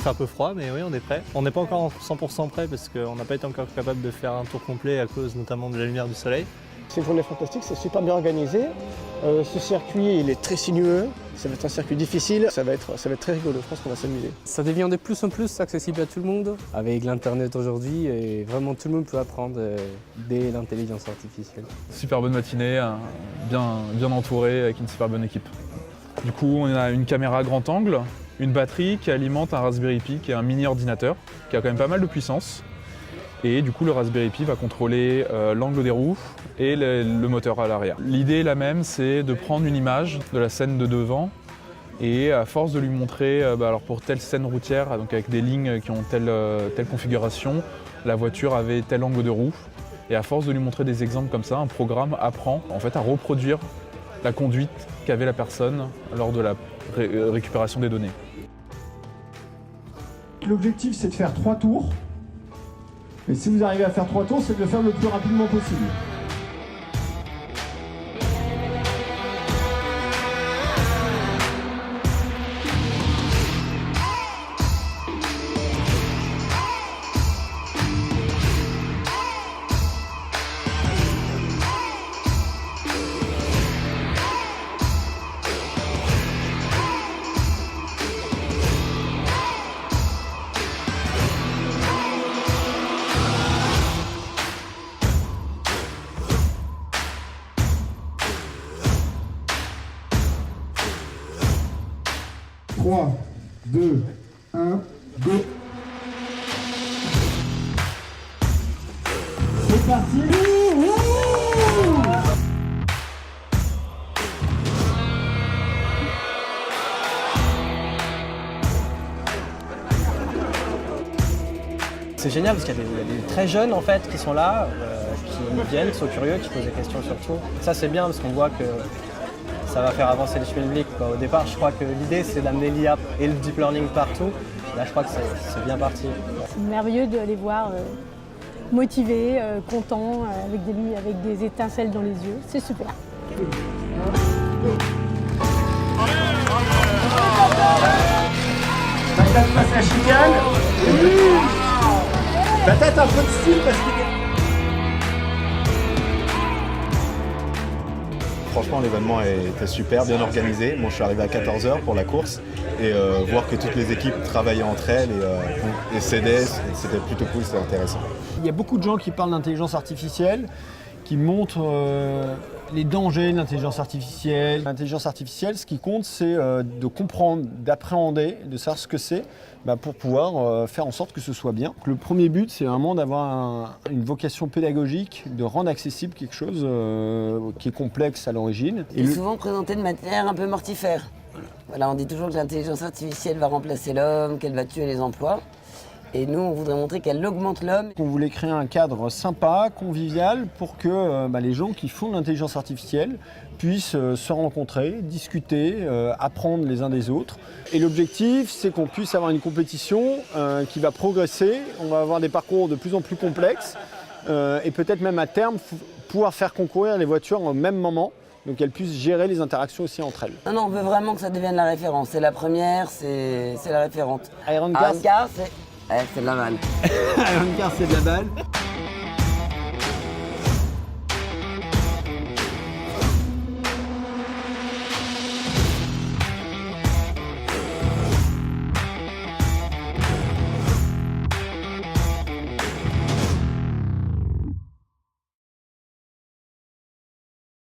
un peu froid, mais oui, on est prêt. On n'est pas encore 100% prêt parce qu'on n'a pas été encore capable de faire un tour complet à cause notamment de la lumière du soleil. C'est une journée fantastique, c'est super bien organisé. Ce circuit, il est très sinueux. Ça va être un circuit difficile, ça va être très rigolo, je pense qu'on va s'amuser. Ça devient de plus en plus accessible à tout le monde. Avec l'Internet aujourd'hui, et vraiment tout le monde peut apprendre dès l'intelligence artificielle. Super bonne matinée, bien entourée, avec une super bonne équipe. Du coup, on a une caméra grand angle, une batterie qui alimente un Raspberry Pi, qui est un mini ordinateur, qui a quand même pas mal de puissance. Et du coup, le Raspberry Pi va contrôler l'angle des roues et le moteur à l'arrière. L'idée est la même, c'est de prendre une image de la scène de devant et à force de lui montrer, alors pour telle scène routière, donc avec des lignes qui ont telle configuration, la voiture avait tel angle de roue. Et à force de lui montrer des exemples comme ça, un programme apprend en fait à reproduire la conduite qu'avait la personne lors de la récupération des données. L'objectif, c'est de faire 3 tours. Et si vous arrivez à faire 3 tours, c'est de le faire le plus rapidement possible. Trois, 2, 1, go. C'est parti. C'est génial parce qu'il y a des très jeunes en fait qui sont là, qui viennent, qui sont curieux, qui posent des questions surtout. Ça c'est bien parce qu'on voit que ça va faire avancer le public. Au départ, je crois que l'idée c'est d'amener l'IA et le deep learning partout. Là, je crois que c'est bien parti. C'est merveilleux de les voir motivés, contents, avec des étincelles dans les yeux. C'est super. Patate passe la chicane. Patate un peu de style parce qu'il est... Franchement, l'événement était super, bien organisé. Moi, je suis arrivé à 14h pour la course et voir que toutes les équipes travaillaient entre elles et s'aidaient, c'était plutôt cool, c'était intéressant. Il y a beaucoup de gens qui parlent d'intelligence artificielle, qui montrent les dangers de l'intelligence artificielle. L'intelligence artificielle, ce qui compte, c'est de comprendre, d'appréhender, de savoir ce que c'est pour pouvoir faire en sorte que ce soit bien. Le premier but, c'est vraiment d'avoir une vocation pédagogique, de rendre accessible quelque chose qui est complexe à l'origine. C'est souvent présenté de manière un peu mortifère. Voilà, on dit toujours que l'intelligence artificielle va remplacer l'homme, qu'elle va tuer les emplois. Et nous, on voudrait montrer qu'elle augmente l'homme. On voulait créer un cadre sympa, convivial, pour que les gens qui font de l'intelligence artificielle puissent se rencontrer, discuter, apprendre les uns des autres. Et l'objectif, c'est qu'on puisse avoir une compétition qui va progresser. On va avoir des parcours de plus en plus complexes et peut-être même à terme pouvoir faire concourir les voitures au même moment. Donc qu'elles puissent gérer les interactions aussi entre elles. Non, on veut vraiment que ça devienne la référence. C'est la première, c'est la référente. Iron Car, c'est de la balle. Iron Car, c'est de la balle.